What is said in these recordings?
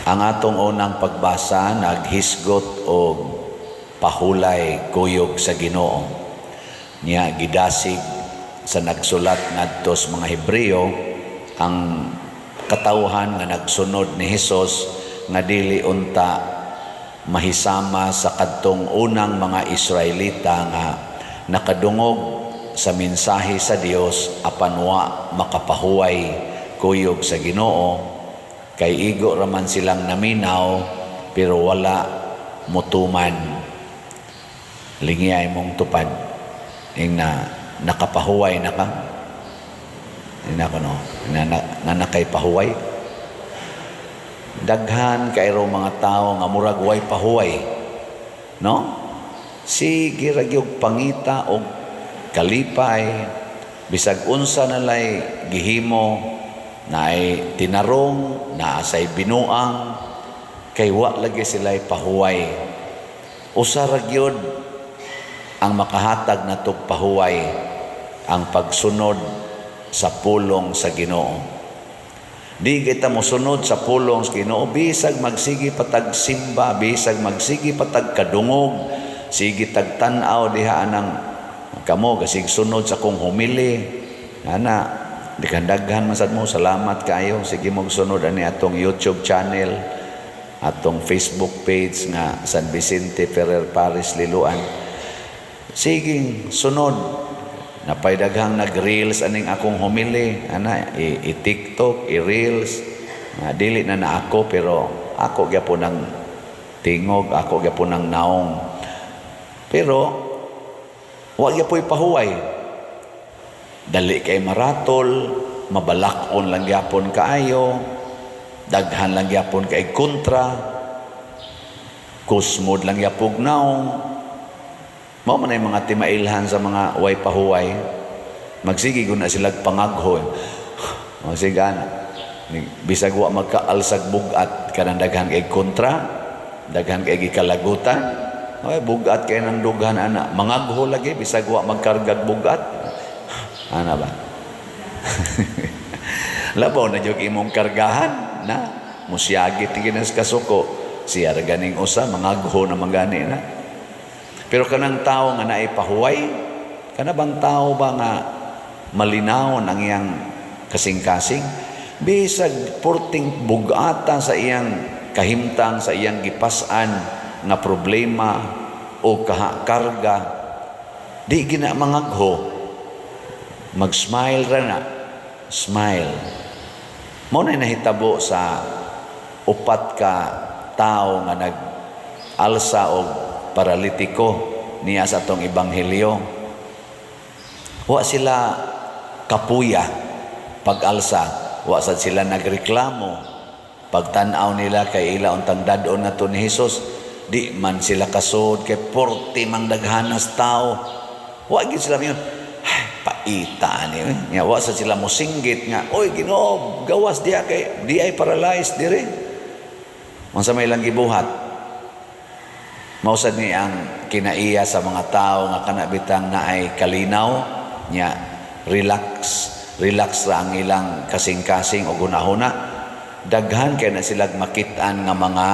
Ang atong unang pagbasa naghisgot og pahulay kuyog sa Ginoo. Niya gidasig sa nagsulat ngadto sa mga Hebreo ang katawhan nga nagsunod ni Hesus nga dili unta mahisama sa kadtong unang mga Israelita nga nakadungog sa mensahe sa Dios apan wa makapahuway kuyog sa Ginoo. Kay igo raman silang naminaw pero wala mutuman. Lingiyay mong tupad ing na nakapahuway na ka. Ina ko no, na nakay pahuway. Daghan kay ro mga tao nga murag way pahuway. No? Sige ra gyud pangita og kalipay bisag unsa nalay gihimo naay tinarong, naasay binuang, kay wa lagi sila'y pahuway. Usa ra gyud ang makahatag na tug pahuway, ang pagsunod sa pulong sa Ginoo. Di kita mo sunod sa pulong sa Ginoo, bisag magsigi patag simba, bisag magsigi patag kadungog, sige tagtan-aw diha anang kamo kasig sunod sa kong humili. Ana di kandaghan masad mo, salamat kayo. Sige mong sunod ani atong YouTube channel, atong Facebook page nga San Vicente Ferrer Paris Liloan. Sige sunod. Napay daghang nag-reels aning akong humili, ana i-TikTok, i-reels. Dili na ako pero ako gyapon ang tingog, ako gyapon ang naong. Pero wa gyapon pahuway. Dali kay maratol, mabalakon lang gyapon kaayo, daghan lang gyapon kay kontra, kusmod lang gyapog naong. Mao man ay mga timailhan sa mga way pahuway. Magsigi gud na sila pangaghoy. Masigana. Bisag wa magkaalsag bugat kanang daghan kay kontra, daghan kay gikalagutan. Ay bugat kay nang dughan ana, mangagho lagi bisag wa magkargag bugat. Ana ba? Labaw na jud imong kargahan na musyagi tiginas kasuko siya ganing usa mangagho na magani na. Pero kanang tao nga naay pahuway, kana bang tao ba nga malinaw ang iyang kasing-kasing, bisag purting bugata sa iyang kahimtang, sa iyang gipas-an nga problema o karga, di gina mangagho. Mag-smile ra na. Smile. Mao na nahitabo sa upat ka tao nga nag-alsa og paralitiko niya sa atong ebanghelyo. Wa sila kapuya pag-alsa, wa sad sila nagreklamo. Pagtan-aw nila kay ila untang dad-on nato ni Hesus, di man sila kasud kay porti mang daghanas tao. Wa gid sila yun. Paita ni wa sa sila mosinggit nga oy Ginoo gawas diha kay di ay paralyzed dire unsa may lang gibuhat. Mausad ni ang kinaiya sa mga tao nga kanabitang naay kalinaw nya relax ra ang ilang kasing-kasing o gunahuna. Daghan kay na sila makit-an nga mga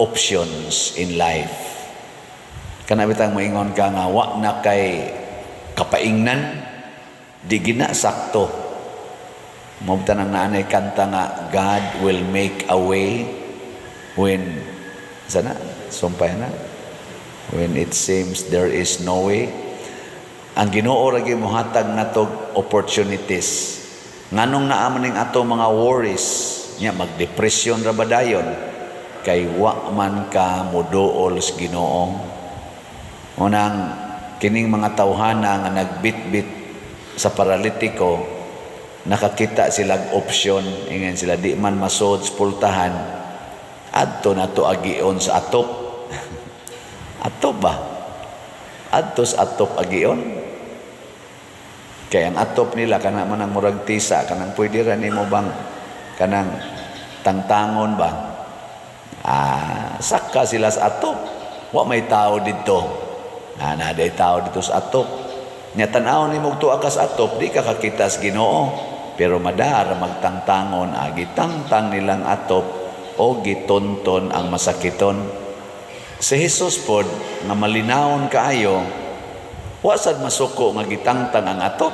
options in life. Kanabitang moingon ka nga wa na kay kapaingnan, di gina sakto. Mabta nang naanay kanta nga, God will make a way when, sana, sumpay na, when it seems there is no way. Ang Ginoo ra gyud mohatag natog opportunities. Nganong naamaning ato mga worries, nya magdepresyon ra badayon, kay wa man ka moduol sa Ginoo. Unang kining mga tawhana nga nagbitbit sa paralitiko, nakakita silang option, ingan sila di man masod pultahan, adto na to agion sa atop. Atop ba? Adto sa atop agion. Kaya ang atop nila, kanang manang murag tisa, kanang pwede rin mo bang, kanang tangtangon ba? Saka sila sa atop. Wa may tao dito. Naday tao dito sa atop. Nya tan-aw ni mog tuwa ka sa atop, di ka kakita sa Ginoo. Pero madara magtangtangon, agi tangtang nilang atop, o gitonton ang masakiton. Si Jesus pod nga malinawon kaayo, wa sad masuko nga gitangtang ang ato.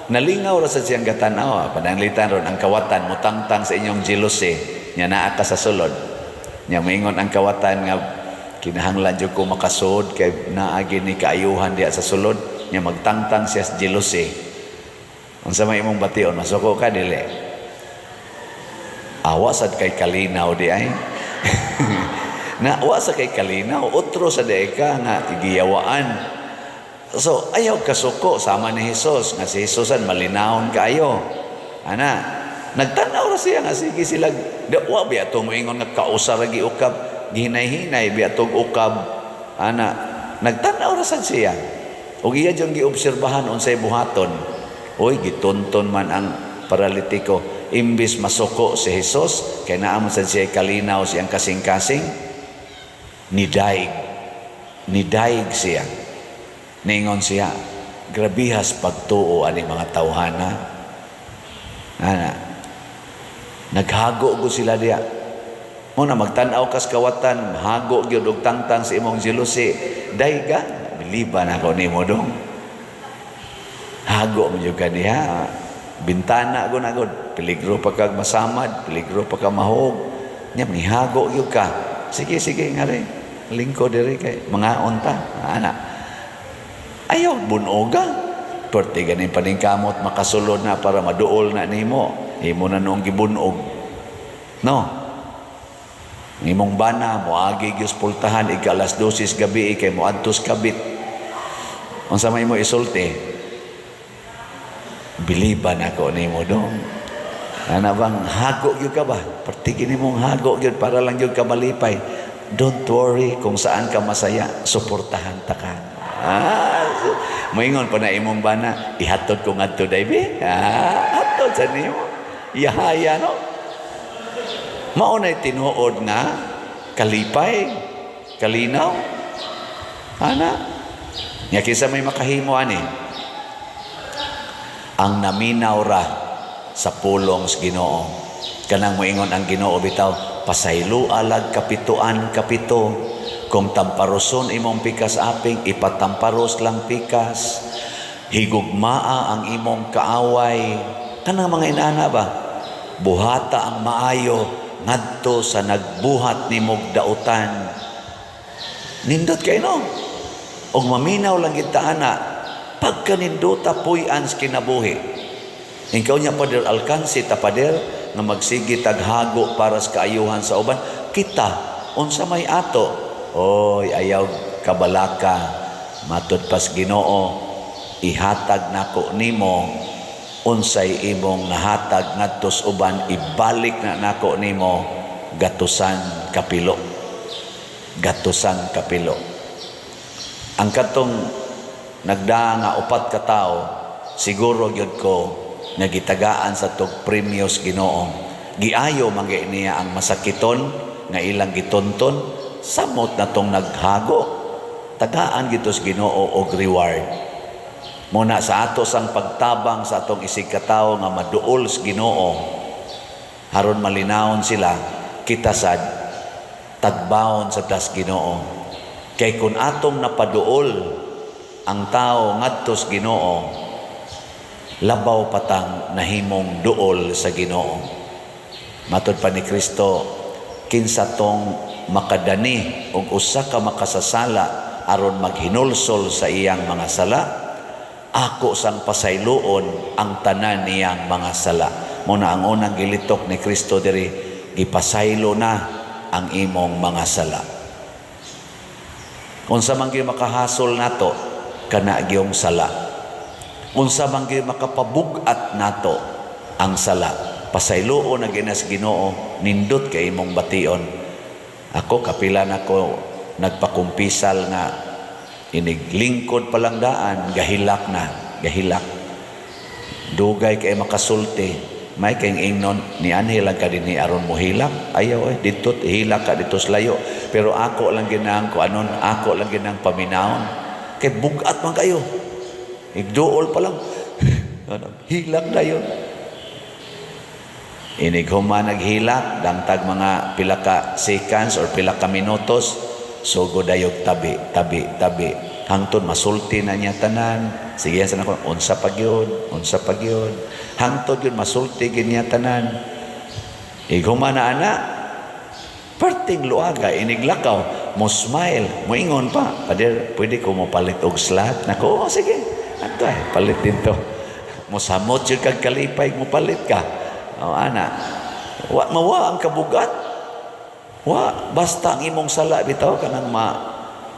Nalingaw ra sa siyang gatanaw, pananglitan ron ang kawatan mutangtang sa inyong jealousy, nya naa ka sa sulod. Nya moingon ang kawatan nga kinahanglan jud ko makasud kay naa gini kaayuhan diha sa sulod, nya magtangtang siya sa jealousy. Unsa may imong bation, masuko ka dili? Awa sad kay kalinaw di ay. Na wa sa kay kalinaw, otro sa di ka nga igiyawaan. So, ayaw kasuko sama ni Jesus. Nga si Jesusan malinawon kaayo. Ana, nagtanaw ra siya nga sige sila. Wa biya itong moingon nga kausar lagi ukab. Gihinay-hinay biya itong ukab. Ana, nagtanaw ra sad siya. O iya diyang giobserbahan unsay buhaton. Uy, gitunton man ang paralitiko. Imbis masuko si Jesus, kaya naamon sad siya kalinaw siyang kasing-kasing. Nidaig siya. Ningon siya, grabihas pagtuo ani mga tawhana. Ana, naghago ko sila diya. Muna magtanaw kas kawatan, hago gyud og tangtang sa imong jealousy. Dayga, biliban ako nimo dong. Hago mo jud kaniya. Bintana ko na gud, peligro pa kag masamad, peligro pa ka mahog. Nya mihago gyud ka. Sige ngari. Lingkod diri kay mga unta. Ana. Ayaw bunoga. Perti ganin paningkamot makasulod na para maduol na nimo. Imo na noong gibunog. No. Nimong bana moagi gyud pultahan ika-alas 12 gabi kay moadtos kabit. Unsa may mo isulti? Biliban ako nimo dong. Ana bang hago gyud ka ba? Perti gini mong hago gyud para lang gyud ka malipay. Don't worry kung saan ka masaya, suportahan ta ka. Moingon pa na imong bana, ihatod ko ngadto day be. Hatod sa nimo. Yahaya no. Mao nay tinuod nga kalipay, kalinaw. Ana. Nya kinsa may makahimo ani? Ang naminaw ra sa pulong sa Ginoo. Kanang moingon ang Ginoo bitaw, pasaylo alag kapituan kapito. Kung tamparoson imong pikas aping, ipatamparos lang pikas. Higugmaa ang imong kaaway. Kanang mga inana ba? Buhata ang maayo ngadto sa nagbuhat nimong dautan. Nindot kay no? Og maminaw lang kita ana, pagkaninduta puy-an sa kinabuhi. Ikaw niya pader alkansi tapader nga magsigi taghago para sa kaayuhan sa uban. Kita, unsa may ato? Oy, ayaw kabalaka, matud pas Ginoo, ihatag nako nimo unsay imong nahatag ngadtos uban, ibalik na nako nimo gatusan kapilo. Gatusan kapilo. Ang katong nagdaa nga 4 ka tawo, siguro gyud ko nagitagaan sa tug premyos Ginoo. Giayo man niya ang masakiton nga ilang gitonton. Samot na tong naghago, tagaan gitos Ginoo og reward. Muna sa ato sang pagtabang sa atong isig katawo nga maduol sa Ginoo, haron malinawon sila, kita sad tagbawon sa tas Ginoo. Kay kun atong napaduol ang tao ngadto sa Ginoo, labaw patang nahimong duol sa Ginoo. Matud pa ni Kristo, kinsa tong makadani og usa ka makasasala aron maghinulsol sa iyang mga sala, ako sang pasayloon ang tanan niyang mga sala. Muna ang unang gilitok ni Kristo diri, gipasaylo na ang imong mga sala. Unsa man gyud makahasol nato kana gyung sala. Unsa man gyud makapabug-at nato ang sala. Pasayloon na ginas Ginoo, nindot kay imong bation. Ako kapila na ko nagpakumpisal nga iniglingkod palang daan, gahilak na, gahilak. Dugay kay makasulti, may kayong ingnon, ni anhilang ka din ni aron mo hilak. Ayaw dito hilak ka dito sa layo. Pero ako lang ginang ko anon, ako lang ginang paminahon. Kay bugat man kayo. Igduol pa lang. Hilak na yun. Inig human naghilak, dangtag mga pila ka seconds or pila ka minutos, sugod dayog tabi, tabi, tabi. Hangtod masulti na niya tanan. Sige sa nako, unsa pa gyud, unsa pa gyud. Hangtod yun masulti gid niya tanan. Ighuman na ana, parting luaga, iniglakaw, mo smile, mo ingon pa, Pader, pwede ko mo palit og slot? Nako, sige, ato palit din to. Mo samot yun kag kalipay, mo palit ka. O ana, mawa ang kabugat. Wa, basta ang imong sala, bitaw ka nang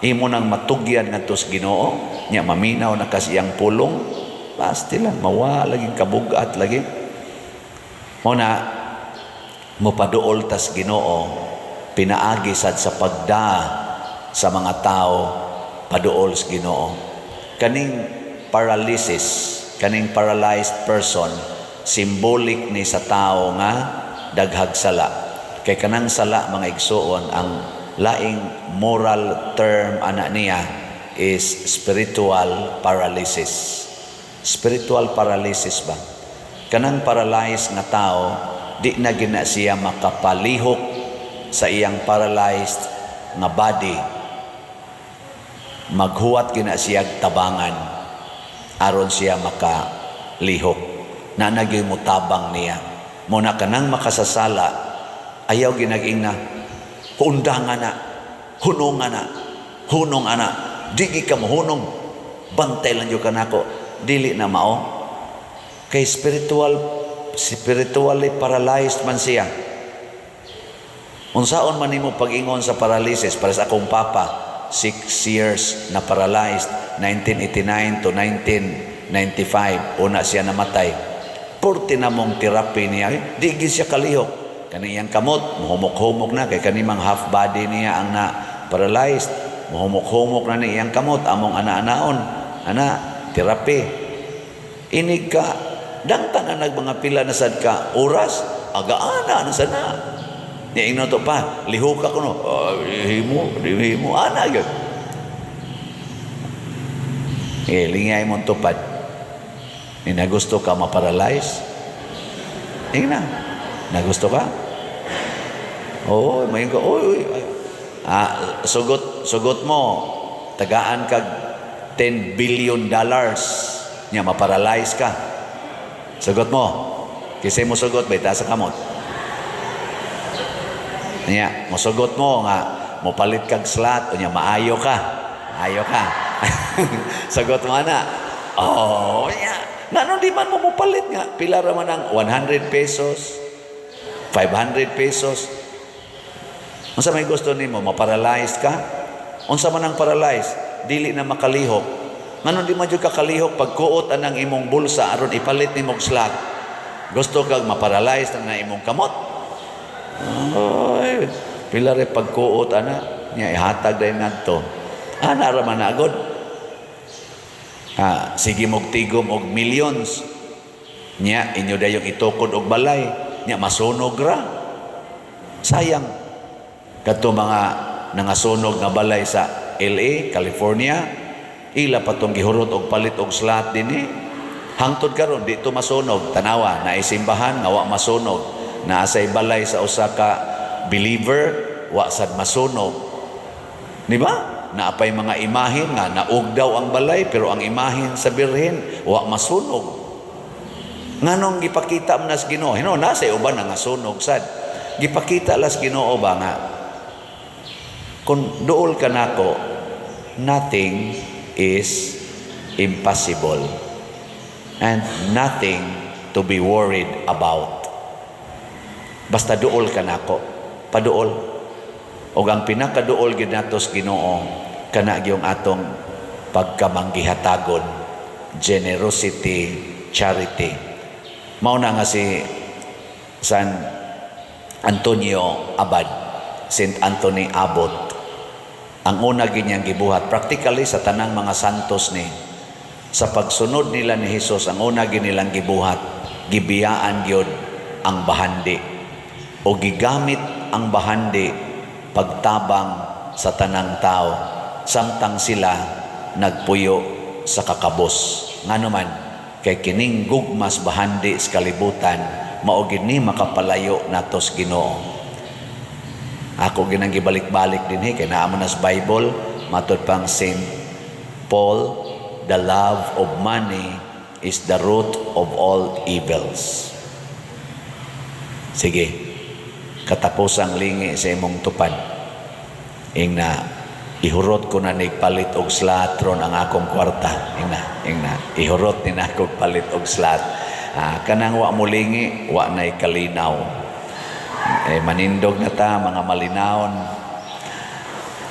imo nang matugyan nga tos Ginoo, nya maminaw na kasiyang pulong, basta lang, mawa, laging kabugat, lagi. Muna, mo paduol tas Ginoo, pinaagi sad sa pagda sa mga tao, paduol sa Ginoo. Kaning paralysis, kaning paralyzed person, symbolic ni sa tao nga daghag sala. Kay kanang sala mga igsuon, ang laing moral term ana niya is spiritual paralysis. Spiritual paralysis ba? Kanang paralyzed nga tao, di na gina siya makapalihok sa iyang paralyzed nga body. Maghuwat gina siya tabangan aron siya makalihok. Na nagyoy mutabang niya. Muna kanang makasasala, ayaw ginaging na, hundangan na, hunungan na, hunong ana, digi ka mo hunong, bantay lang yung kanako, dili na mao. Kay spiritually paralyzed man siya. Unsaon man nimo pag-ingon sa paralysis, para sa akong papa, 6 years na paralyzed, 1989 to 1995, una siya namatay. Porti na mong therapy niya, di siya kalihok. Kaniyang kamot, muhumok-humok na, kay kanimang half body niya ang na paralyzed, muhumok-humok na niyang kamot, among ana-anaon, therapy. Inig ka, dangtan na mga pila na sad ka, oras, aga-ana na sana. Niya to pa, lihok ako no, lihimo, ana yun. Lingay mong tupad. Nagusto ka maparalyze? Na. Nagusto ka? Oo, mayon ka. Sugot mo, tagaan kag $10 billion niya maparalyze ka. Sugot mo. Kasi mo sugot, bay sa kamot. Niya, masugot mo nga, mopalit kag slot, o niya, maayo ka. Maayo ka. Sagot mo na. Oh, yeah. Nanon di man mo mupalit nga. Pila raman ang 100 pesos, 500 pesos. Unsa may gusto nimo, maparalyzed ka? Unsa man ang paralyzed, dili na makalihok. Nanon di man jud ka kalihok pagkuot anang imong bulsa aron ipalit nimo og slot. Gusto kag maparalyzed na imong kamot? Ay, pila rin pagkuot, niya, ihatag dahil ngadto. Ana raman na agad. Sige mong tigom og millions. Niya, inyo dayong itukod og balay. Niya, masunog ra. Sayang. Kato mga nangasunog nga balay sa LA, California, ila patong gihurot og palit og slot din Hangtod karon dito masunog. Tanawa, naisimbahan, nga wa masunog. Naasay balay sa usa ka believer, wa sad masunog. Di ba? Naapay mga imahin nga naug daw ang balay, pero ang imahin sa birhen wa masunog. Nganong gipakita man nas Ginoo? Hino nasa uban nga sunog sad. Gipakita las Ginoo ba nga kung duol ka nako, nothing is impossible and nothing to be worried about. Basta duol ka nako, paduol. O ang pinakaduol gid natos Ginoo kana gyung atong pagkamanggihatagon, generosity, charity. Mao na nga si San Antonio Abad, Saint Anthony Abbot. Ang una ganyang gibuhat practically sa tanang mga santos ni sa pagsunod nila ni Hesus, ang una ginilang gibuhat, gibiyaan gyud ang bahandi o gigamit ang bahandi pagtabang sa tanang tao samtang sila nagpuyo sa kakabos. Ngano man kay kining gugmas bahandi sa kalibutan mao gid ni makapalayo natos Ginoo. Ako ginang gibalik-balik din kay naa man sa Bible matud pang Saint Paul, the love of money is the root of all evils. Sige, katapusang lingi sa imong tupad. Ingna, ihurot ko na nigpalit og slat ron ang akong kwarta. Ingna, ihurot ni na akong palit og slat. Kanang wa mulingi, wa na'y kalinaw. Manindog na ta, mga malinawon,